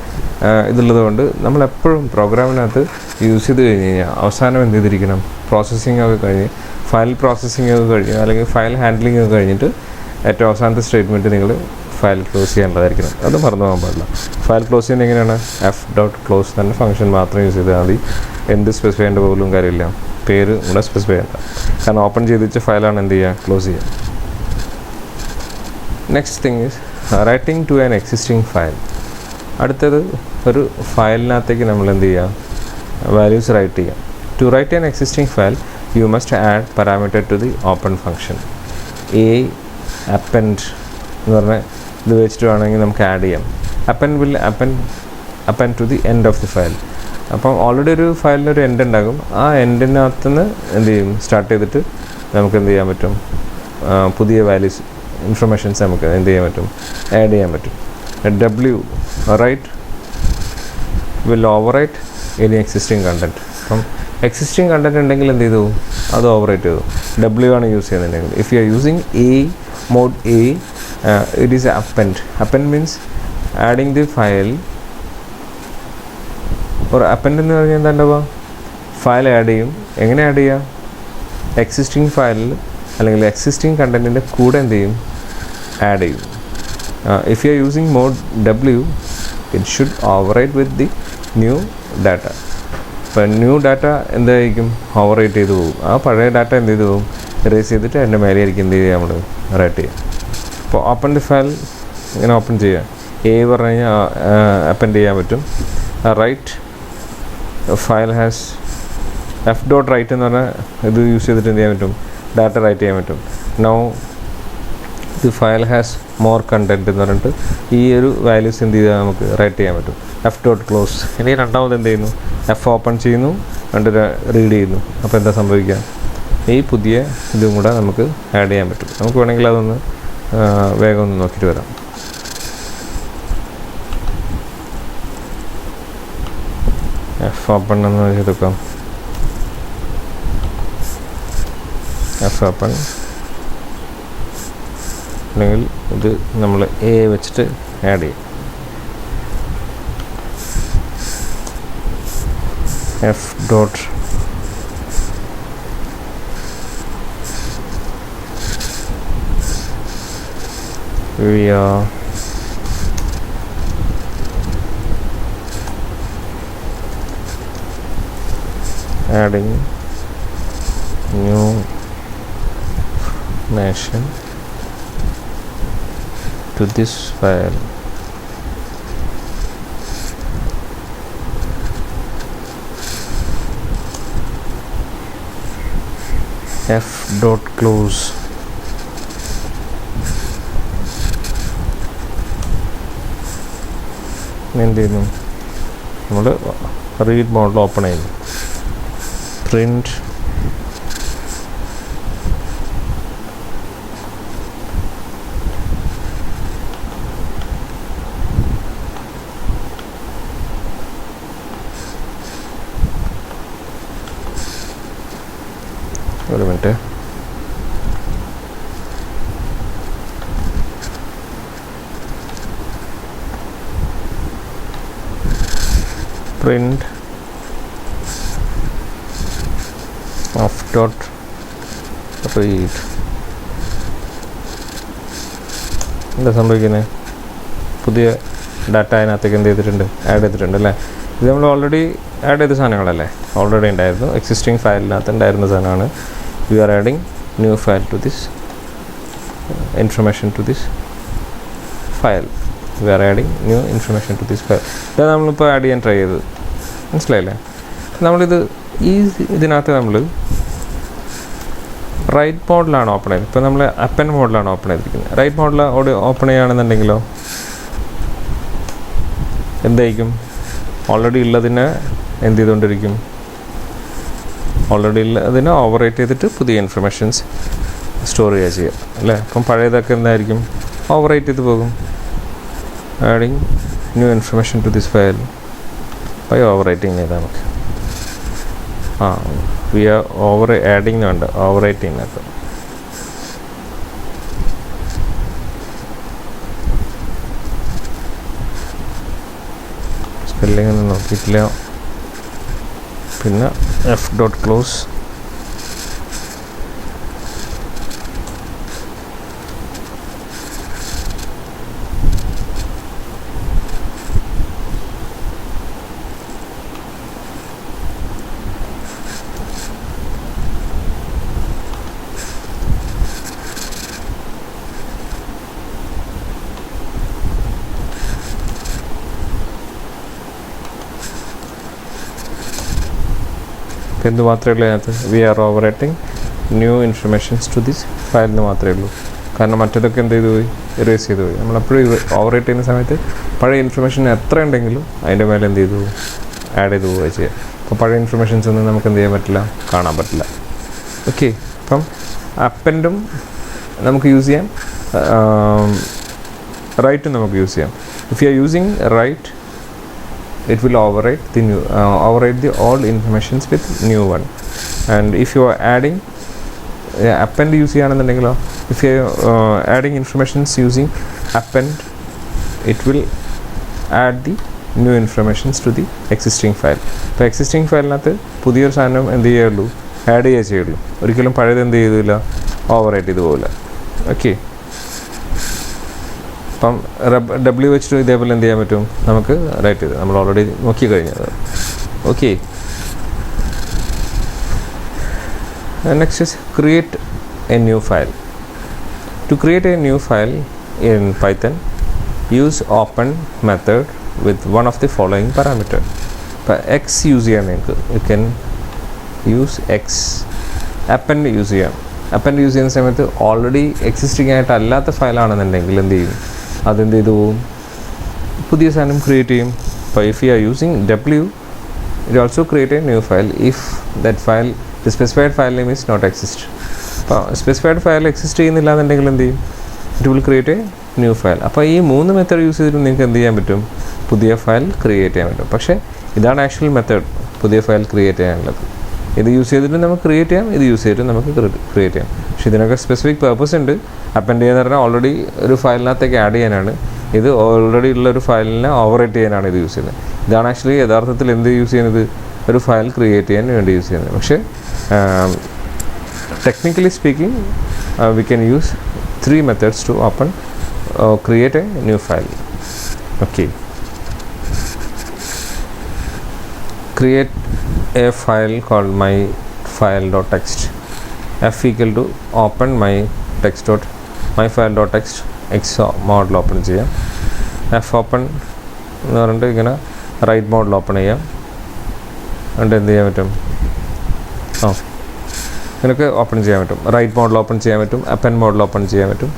ഇതുള്ളത് കൊണ്ട് നമ്മളെപ്പോഴും പ്രോഗ്രാമിനകത്ത് യൂസ് ചെയ്ത് കഴിഞ്ഞ് കഴിഞ്ഞാൽ അവസാനം എന്ത് ചെയ്തിരിക്കണം, പ്രോസസ്സിംഗ് ഒക്കെ കഴിഞ്ഞ് ഫയൽ പ്രോസസ്സിംഗ് ഒക്കെ കഴിഞ്ഞ് അല്ലെങ്കിൽ ഫയൽ ഹാൻഡ്ലിംഗ് ഒക്കെ കഴിഞ്ഞിട്ട് ഏറ്റവും അവസാനത്തെ സ്റ്റേറ്റ്മെൻറ്റ് നിങ്ങൾ ഫയൽ ക്ലോസ് ചെയ്യേണ്ടതായിരിക്കണം. അത് മറന്നു പോകാൻ പാടില്ല. ഫയൽ ക്ലോസ് ചെയ്യുന്നത് എങ്ങനെയാണ്, എഫ് ഡോട്ട് ക്ലോസ് തന്നെ ഫംഗ്ഷൻ മാത്രം യൂസ് ചെയ്താൽ മതി. എന്ത് സ്പെസിഫൈ ചെയ്യേണ്ട പോലും കാര്യമില്ല, പേര് ഇവിടെ സ്പെസിഫൈ ചെയ്യേണ്ട. കാരണം ഓപ്പൺ ചെയ്ത് വെച്ച ഫയലാണ് എന്ത് ചെയ്യുക, ക്ലോസ് ചെയ്യുക. Next thing is writing to an existing file. അടുത്തത് ഒരു ഫയലിനകത്തേക്ക് നമ്മൾ എന്ത് ചെയ്യുക, വാല്യൂസ് റൈറ്റ് ചെയ്യാം. To write an existing file you must add parameter to the open function. append എന്ന് പറഞ്ഞാൽ ഇത് വെച്ചിട്ട് വേണമെങ്കിൽ നമുക്ക് ആഡ് ചെയ്യാം. append to the end of the file. അപ്പം ഓൾറെഡി ഒരു ഫയലിനൊരു എൻഡ് ഉണ്ടാകും. ആ എൻഡിനകത്ത് നിന്ന് എന്ത് ചെയ്യും, സ്റ്റാർട്ട് ചെയ്തിട്ട് നമുക്ക് എന്ത് ചെയ്യാൻ പറ്റും, പുതിയ വാല്യൂസ് ഇൻഫർമേഷൻസ് നമുക്ക് എന്ത് ചെയ്യാൻ പറ്റും, ആഡ് ചെയ്യാൻ പറ്റും. W write will overwrite any existing content. അപ്പം എക്സിസ്റ്റിംഗ് കണ്ടൻറ്റ് ഉണ്ടെങ്കിൽ എന്ത് ചെയ്തു, അത് ഓവർറൈറ്റ് ചെയ്തു. ഡബ്ല്യു ആണ് യൂസ് ചെയ്യുന്നുണ്ടെങ്കിൽ, if you are using A mode A, it is append. Append means adding the file. ഒരു അപ്പൻഡ് എന്ന് പറഞ്ഞാൽ എന്താ ഉണ്ടാവുക, ഫയൽ ആഡ് ചെയ്യും. എങ്ങനെ ആഡ് ചെയ്യുക, എക്സിസ്റ്റിംഗ് ഫയലിൽ അല്ലെങ്കിൽ എക്സിസ്റ്റിംഗ് കണ്ടൻറ്റിൻ്റെ കൂടെ എന്ത് ചെയ്യും, ആഡ് ചെയ്യും. If you are using mode W, it should overwrite with the new data. ഇപ്പം ന്യൂ ഡാറ്റ എന്തായിരിക്കും, ഓവർറൈറ്റ് ചെയ്ത് പോകും. ആ പഴയ ഡാറ്റ എന്ത് ചെയ്ത് പോകും, എറേസ് ചെയ്തിട്ട് അതിൻ്റെ മേലെയായിരിക്കും എന്ത് ചെയ്യുക, നമ്മൾ റൈറ്റ് ചെയ്യുക. അപ്പോൾ ഓപ്പൺ ദി ഫയൽ ഇങ്ങനെ ഓപ്പൺ ചെയ്യുക. എ പറഞ്ഞു കഴിഞ്ഞാൽ അപ്പൻഡ് ചെയ്യാൻ പറ്റും. Write file has F dot write എന്ന് പറഞ്ഞാൽ ഇത് യൂസ് ചെയ്തിട്ട് എന്ത് ചെയ്യാൻ പറ്റും, ഡാറ്റ റൈറ്റ് ചെയ്യാൻ പറ്റും. Now the file has more content എന്ന് പറഞ്ഞിട്ട് ഈ ഒരു വാല്യൂസ് എന്ത് ചെയ്താൽ നമുക്ക് റൈറ്റ് ചെയ്യാൻ പറ്റും. F dot close. ഇനി രണ്ടാമത് എന്ത് ചെയ്യുന്നു, എഫ് ഓപ്പൺ ചെയ്യുന്നു, രണ്ട് റീഡ് ചെയ്യുന്നു. അപ്പോൾ എന്താ സംഭവിക്കുക, ഈ പുതിയ ഇതും കൂടെ നമുക്ക് ആഡ് ചെയ്യാൻ പറ്റും. നമുക്ക് വേണമെങ്കിൽ അതൊന്ന് വേഗം ഒന്ന് നോക്കിയിട്ട് വരാം. എഫ് ഓപ്പൺ എന്ന് ചെയ്തെടുക്കാം. എഫ് ഓപ്പൺ അല്ലെങ്കിൽ ഇത് നമ്മൾ എ വെച്ചിട്ട് ആഡ് ചെയ്യും. F dot we are adding new information to this file. F dot close. എന്ത് ചെയ്യുന്നു, നമ്മൾ റീഡ് മോഡിൽ ഓപ്പൺ ചെയ്യുന്നു. പ്രിൻറ്റ് ഒരു minute. print of dot read. എന്താ സംഭവിക്കുന്നത്, പുതിയ ഡാറ്റ അതിനകത്തേക്ക് എന്ത് ചെയ്തിട്ടുണ്ട്, ആഡ് ചെയ്തിട്ടുണ്ട് അല്ലേ. ഇത് നമ്മൾ ഓൾറെഡി ആഡ് ചെയ്ത സാധനങ്ങളല്ലേ, ഓൾറെഡി ഉണ്ടായിരുന്നു, എക്സിസ്റ്റിംഗ് ഫയലിനകത്ത് ഉണ്ടായിരുന്ന സാധനമാണ്. We are adding new file to this information to this file. We are adding new information to this file. ഇതാണ് നമ്മളിപ്പോൾ ആഡ് ചെയ്യാൻ ട്രൈ ചെയ്തത്, മനസ്സിലായില്ലേ. നമ്മളിത് ഇതിനകത്ത് നമ്മൾ റൈറ്റ് മോഡിലാണ് ഓപ്പൺ ചെയ്തത്. ഇപ്പോൾ നമ്മൾ അപ്പൻ മോഡിലാണ് ഓപ്പൺ ചെയ്തിരിക്കുന്നത്. റൈറ്റ് മോഡിൽ ഓപ്പൺ ചെയ്യുകയാണെന്നുണ്ടെങ്കിലോ എന്തായിരിക്കും, ഓൾറെഡി ഉള്ളതിനെ എന്ത് ചെയ്തുകൊണ്ടിരിക്കും, ഓൾറെഡി ഉള്ളതിനെ ഓവർറൈറ്റ് ചെയ്തിട്ട് പുതിയ ഇൻഫർമേഷൻസ് സ്റ്റോർ ചെയ്യുക അല്ലേ. അപ്പം പഴയതൊക്കെ എന്തായിരിക്കും, ഓവർറൈറ്റ് ചെയ്ത് പോകും. Adding new information to this file by overwriting ചെയ്താൽ നമുക്ക് വി ആർ ഓവർ ആഡിങ് ഉണ്ട്, ഓവർറൈറ്റിങ്ങിനകത്ത് സ്പെല്ലിംഗ് ഒന്നും നോക്കിയിട്ടില്ല. പിന്നെ എഫ് ഡോട്ട് ക്ലോസ്. എന്ത് മാത്രമേ ഉള്ളൂ അതിനകത്ത്, we are overwriting new informations to this file എന്ന് മാത്രമേ ഉള്ളൂ. കാരണം മറ്റേതൊക്കെ എന്ത് ചെയ്തു പോയി, എറേസ് ചെയ്ത് പോയി. നമ്മളെപ്പോഴും ഓവർറൈറ്റ് ചെയ്യുന്ന സമയത്ത് പഴയ ഇൻഫർമേഷൻ എത്ര ഉണ്ടെങ്കിലും അതിൻ്റെ മേലെ എന്ത് ചെയ്തു, ആഡ് ചെയ്ത് പോവുക ചെയ്യുക. അപ്പോൾ പഴയ ഇൻഫർമേഷൻസ് ഒന്നും നമുക്ക് എന്ത് ചെയ്യാൻ പറ്റില്ല, കാണാൻ പറ്റില്ല. ഓക്കെ, അപ്പം അപ്പൻഡും നമുക്ക് യൂസ് ചെയ്യാം, റൈറ്റും നമുക്ക് യൂസ് ചെയ്യാം. If you are using write, it will overwrite the old informations with new one. And if you are adding append use ചെയ്യാണെന്നുണ്ടെങ്കിലോ, if you are adding informations using append, it will add the new informations to the existing file. ഇപ്പോൾ existing ഫയലിനകത്ത് പുതിയൊരു സാധനം എന്ത് ചെയ്യുള്ളൂ, add ചെയ്യുള്ളൂ. ഒരിക്കലും പഴയത് എന്ത് ചെയ്തില്ല, ഓവർറൈറ്റ് ചെയ്ത് പോകില്ല. ഓക്കെ, അപ്പം ഡബ്ല്യു വെച്ചിട്ട് ഇതേപോലെ എന്ത് ചെയ്യാൻ പറ്റും, നമുക്ക് റൈറ്റ് ചെയ്ത് നമ്മൾ ഓൾറെഡി നോക്കി കഴിഞ്ഞത്. Okay, next is create a new file. To create a new file in Python, use open method with one of the following parameter. ഇപ്പോൾ എക്സ് യൂസ് ചെയ്യാൻ നിങ്ങൾക്ക്, you can use X. Append use ചെയ്യാം. Append use ചെയ്യുന്ന സമയത്ത് already existing ആയിട്ട് അല്ലാത്ത ഫയലാണെന്നുണ്ടെങ്കിൽ എന്ത് ചെയ്യും, അതെന്ത് ചെയ്തു പോവും, പുതിയ സാധനം ക്രിയേറ്റ് ചെയ്യും. അപ്പോൾ if you are using W, it also create a new file if that file the specified file name is not exist. അപ്പോൾ സ്പെസിഫൈഡ് ഫയൽ എക്സിസ്റ്റ് ചെയ്യുന്നില്ല എന്നുണ്ടെങ്കിൽ എന്ത് ചെയ്യും, it will create a new file. അപ്പോൾ ഈ 3 method use ചെയ്തിട്ട് നിങ്ങൾക്ക് എന്ത് ചെയ്യാൻ പറ്റും, പുതിയ ഫയൽ ക്രിയേറ്റ് ചെയ്യാൻ പറ്റും. പക്ഷേ ഇതാണ് ആക്ച്വൽ മെത്തേഡ് പുതിയ ഫയൽ ക്രിയേറ്റ് ചെയ്യാനുള്ളത്. ഇത് യൂസ് ചെയ്തിട്ട് നമുക്ക് ക്രിയേറ്റ് ചെയ്യാം, ഇത് യൂസ് ചെയ്തിട്ട് നമുക്ക് ക്രിയേറ്റ് ചെയ്യാം. പക്ഷേ ഇതിനൊക്കെ സ്പെസിഫിക് പർപ്പസ് ഉണ്ട്. അപ്പൻഡ് ചെയ്യുന്ന പറഞ്ഞാൽ ഓൾറെഡി ഒരു ഫയലിനകത്തേക്ക് ആഡ് ചെയ്യാനാണ്. ഇത് ഓൾറെഡി ഉള്ള ഒരു ഫയലിനെ ഓവർറൈറ്റ് ചെയ്യാനാണ് ഇത് യൂസ് ചെയ്യുന്നത്. ഇതാണ് ആക്ച്വലി യഥാർത്ഥത്തിൽ എന്ത് യൂസ് ചെയ്യുന്നത്, ഒരു ഫയൽ ക്രിയേറ്റ് ചെയ്യാൻ വേണ്ടി യൂസ് ചെയ്യുന്നത്. പക്ഷേ technically speaking we can use 3 methods to open create a new file. Okay, create a file called myfile.txt. f equal to open myfile.txt x മോഡിൽ ഓപ്പൺ ചെയ്യാം. f ഓപ്പൺ എന്ന് പറഞ്ഞിട്ട് ഇങ്ങനെ റൈറ്റ് മോഡിൽ ഓപ്പൺ ചെയ്യാം. എന്നിട്ട് എന്ത് ചെയ്യാൻ പറ്റും, ഇങ്ങനെയൊക്കെ ഓപ്പൺ ചെയ്യാൻ പറ്റും. റൈറ്റ് മോഡിൽ ഓപ്പൺ ചെയ്യാൻ പറ്റും, അപ്പൻഡ് മോഡിൽ ഓപ്പൺ ചെയ്യാൻ പറ്റും.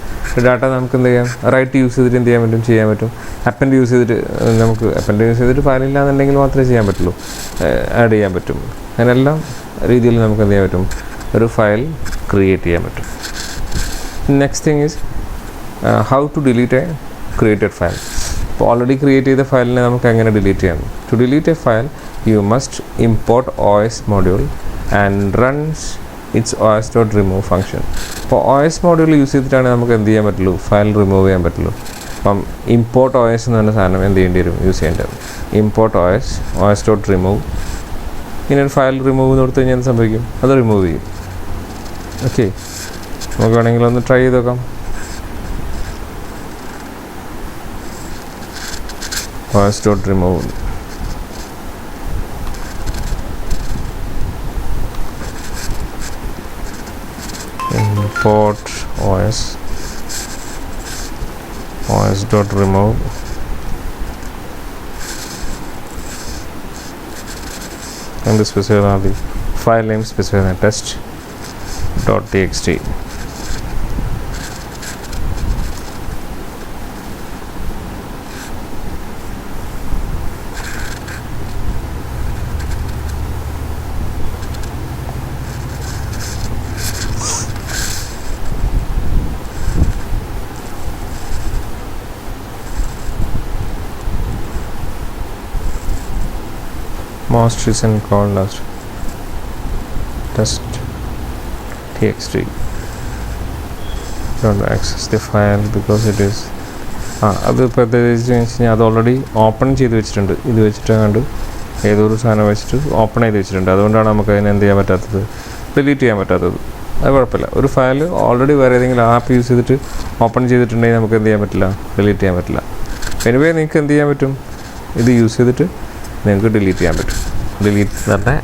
ഡാറ്റ നമുക്ക് എന്ത് ചെയ്യാം, റൈറ്റ് യൂസ് ചെയ്തിട്ട് എന്ത് ചെയ്യാൻ പറ്റും. അപ്പൻഡ് യൂസ് ചെയ്തിട്ട് നമുക്ക് അപ്പൻഡ് യൂസ് ചെയ്തിട്ട് ഫയലില്ലാന്നുണ്ടെങ്കിൽ മാത്രമേ ചെയ്യാൻ പറ്റുള്ളൂ, ആഡ് ചെയ്യാൻ പറ്റും. അങ്ങനെല്ലാം രീതിയിൽ നമുക്ക് എന്ത് ചെയ്യാൻ പറ്റും, ഒരു ഫയൽ ക്രിയേറ്റ് ചെയ്യാൻ പറ്റും. Next thing is how to delete a created file. ഇപ്പോൾ ഓൾറെഡി ക്രിയേറ്റ് ചെയ്ത ഫയലിനെ നമുക്ക് എങ്ങനെ ഡിലീറ്റ് ചെയ്യാം. To delete a file you must import OS module and runs its os.remove function. അപ്പോൾ OS മോഡ്യൂൾ യൂസ് ചെയ്തിട്ടാണ് നമുക്ക് എന്ത് ചെയ്യാൻ പറ്റുള്ളൂ, ഫയൽ റിമൂവ് ചെയ്യാൻ പറ്റുള്ളൂ. അപ്പം ഇമ്പോർട്ട് OS എന്ന് പറഞ്ഞ സാധനം എന്ത് ചെയ്യേണ്ടി വരും, യൂസ് ചെയ്യേണ്ടി വരും. Import os.remove. ഇങ്ങനെ ഒരു ഫയൽ റിമൂവ് എന്ന് കൊടുത്തു കഴിഞ്ഞാൽ എന്ത് സംഭവിക്കും, അത് റിമൂവ് ചെയ്യും. ഓക്കെ, നമുക്ക് വേണമെങ്കിൽ ഒന്ന് ട്രൈ ചെയ്ത് നോക്കാം. os.remove. Import os.remove. And the specify the file name, specify the test.txt. Most recent called as test.txt. Don't access the file because it is അത് പ്രത്യേകിച്ച് കഴിഞ്ഞാൽ അത് ഓൾറെഡി ഓപ്പൺ ചെയ്ത് വെച്ചിട്ടുണ്ട്. ഇത് വെച്ചിട്ട് കണ്ട് ഏതൊരു സാധനം വെച്ചിട്ട് ഓപ്പൺ ചെയ്ത് വെച്ചിട്ടുണ്ട്. അതുകൊണ്ടാണ് നമുക്ക് അതിനെ എന്ത് ചെയ്യാൻ പറ്റാത്തത്, ഡിലീറ്റ് ചെയ്യാൻ പറ്റാത്തത്. അത് കുഴപ്പമില്ല. ഒരു ഫയൽ ഓൾറെഡി വേറെ ഏതെങ്കിലും ആപ്പ് യൂസ് ചെയ്തിട്ട് ഓപ്പൺ ചെയ്തിട്ടുണ്ടെങ്കിൽ നമുക്ക് എന്ത് ചെയ്യാൻ പറ്റില്ല, ഡിലീറ്റ് ചെയ്യാൻ പറ്റില്ല. എനിവേ നിങ്ങൾക്ക് എന്ത് ചെയ്യാൻ പറ്റും, ഇത് യൂസ് ചെയ്തിട്ട് നിങ്ങൾക്ക് ഡിലീറ്റ് ചെയ്യാൻ പറ്റും. ഡിലീറ്റ് എന്ന് പറഞ്ഞാൽ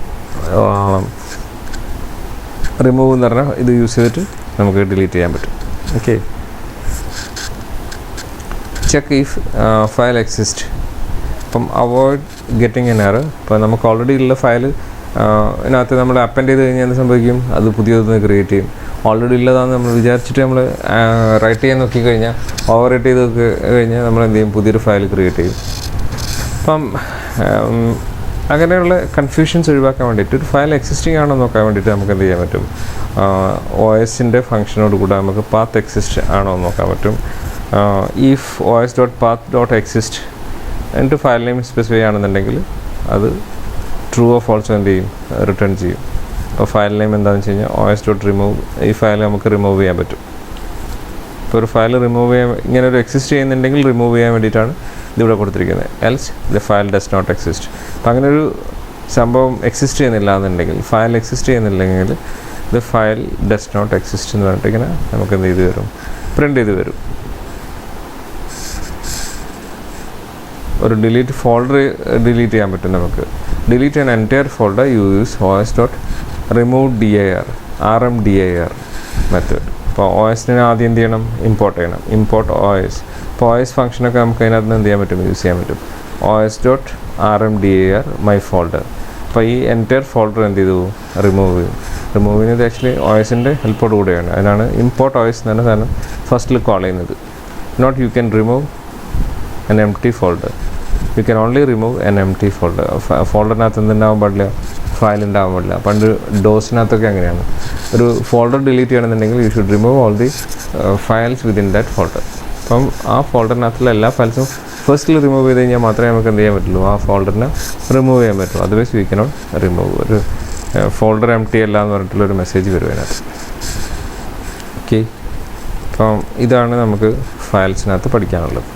റിമൂവ് എന്ന് പറഞ്ഞാൽ ഇത് യൂസ് ചെയ്തിട്ട് നമുക്ക് ഡിലീറ്റ് ചെയ്യാൻ പറ്റും. Okay, check if file exist. അപ്പം അവോയ്ഡ് ഗെറ്റിംഗ് എൻ എറർ. ഇപ്പോൾ നമുക്ക് ഓൾറെഡി ഉള്ള ഫയൽ ഇതിനകത്ത് നമ്മൾ അപ്പൻഡ് ചെയ്ത് കഴിഞ്ഞാൽ എന്ത് സംഭവിക്കും, അത് പുതിയതൊന്ന് ക്രിയേറ്റ് ചെയ്യും. ഓൾറെഡി ഉള്ളതാണെന്ന് നമ്മൾ വിചാരിച്ചിട്ട് നമ്മൾ റൈറ്റ് ചെയ്യാൻ നോക്കിക്കഴിഞ്ഞാൽ, ഓവർ റൈറ്റ് ചെയ്ത് കഴിഞ്ഞാൽ നമ്മൾ എന്ത് ചെയ്യും, പുതിയൊരു ഫയൽ ക്രിയേറ്റ് ചെയ്യും. അപ്പം അങ്ങനെയുള്ള കൺഫ്യൂഷൻസ് ഒഴിവാക്കാൻ വേണ്ടിയിട്ട് ഒരു ഫയൽ എക്സിസ്റ്റിംഗ് ആണോ നോക്കാൻ വേണ്ടിയിട്ട് നമുക്ക് എന്ത് ചെയ്യാൻ പറ്റും, ഒ എസിൻ്റെ ഫംഗ്ഷനോട് കൂടെ നമുക്ക് പാത്ത് എക്സിസ്റ്റ് ആണോ നോക്കാൻ പറ്റും. ഇഫ് os.path.exist എന്നിട്ട് ഫയൽ നെയിം സ്പെസിഫൈ ആണെന്നുണ്ടെങ്കിൽ അത് ട്രൂ ഓഫ് ഓൾസോ എന്ത് ചെയ്യും, റിട്ടേൺ ചെയ്യും. അപ്പോൾ ഫയൽ നെയിം എന്താണെന്ന് വെച്ച് കഴിഞ്ഞാൽ os.remove, ഈ ഫയൽ നമുക്ക് റിമൂവ് ചെയ്യാൻ പറ്റും. ഇപ്പോൾ ഒരു ഫയൽ റിമൂവ് ചെയ്യാൻ ഇങ്ങനെ ഒരു എക്സിസ്റ്റ് ചെയ്യുന്നുണ്ടെങ്കിൽ റിമൂവ് ചെയ്യാൻ വേണ്ടിയിട്ടാണ് ഇതിവിടെ കൊടുത്തിരിക്കുന്നത്. Else the file does not exist. അപ്പം അങ്ങനെ ഒരു സംഭവം എക്സിസ്റ്റ് ചെയ്യുന്നില്ല എന്നുണ്ടെങ്കിൽ, ഫയൽ എക്സിസ്റ്റ് ചെയ്യുന്നില്ലെങ്കിൽ the file does not exist എന്ന് പറഞ്ഞിട്ട് ഇങ്ങനെ നമുക്ക് എന്ത് ചെയ്ത് വരും, പ്രിൻ്റ് ചെയ്ത് വരും. ഒരു ഡിലീറ്റ് ഫോൾഡർ ഡിലീറ്റ് ചെയ്യാൻ പറ്റും നമുക്ക്. Delete an entire folder use os.remove.dir rmdir method. അപ്പോൾ ഒ എസിനെ ആദ്യം എന്ത് ചെയ്യണം, ഇമ്പോർട്ട് ചെയ്യണം. Import OS. ഇപ്പോൾ OS ഫംഗ്ഷനൊക്കെ നമുക്ക് അതിനകത്ത് നിന്ന് എന്ത് ചെയ്യാൻ പറ്റും, യൂസ് ചെയ്യാൻ പറ്റും. os.rmdir my folder. അപ്പോൾ ഈ എൻറ്റയർ ഫോൾഡർ എന്ത് ചെയ്തു, റിമൂവ് ചെയ്യും. റിമൂവ് ചെയ്യുന്നത് ആക്ച്വലി OSൻ്റെ ഹെൽപ്പോട് കൂടെയാണ്. അതിനാണ് ഇമ്പോർട്ട് OS എന്നാണ് സാധനം ഫസ്റ്റിൽ കോൾ ചെയ്യുന്നത്. Note you can remove an empty folder. You can only remove an empty folder. ഫോൾഡറിനകത്ത് എന്തുണ്ടാവാൻ പാടില്ല, ഫയൽ ഉണ്ടാവാൻ പാടില്ല. പണ്ട് ഡോസിനകത്തൊക്കെ അങ്ങനെയാണ്. ഒരു ഫോൾഡർ ഡിലീറ്റ് ചെയ്യണമെന്നുണ്ടെങ്കിൽ you should remove all the files within that folder. അപ്പം ആ ഫോൾഡറിനകത്തുള്ള എല്ലാ ഫയൽസും ഫസ്റ്റിൽ റിമൂവ് ചെയ്ത് കഴിഞ്ഞാൽ മാത്രമേ നമുക്ക് എന്ത് ചെയ്യാൻ പറ്റുള്ളൂ, ആ ഫോൾഡറിനെ റിമൂവ് ചെയ്യാൻ പറ്റുള്ളൂ. Otherwise we cannot remove. ഒരു ഫോൾഡർ എംപ്റ്റി അല്ല എന്ന് പറഞ്ഞിട്ടുള്ളൊരു മെസ്സേജ് വരും അതിനകത്ത്. ഓക്കെ, അപ്പം ഇതാണ് നമുക്ക് ഫയൽസിനകത്ത് പഠിക്കാനുള്ളത്.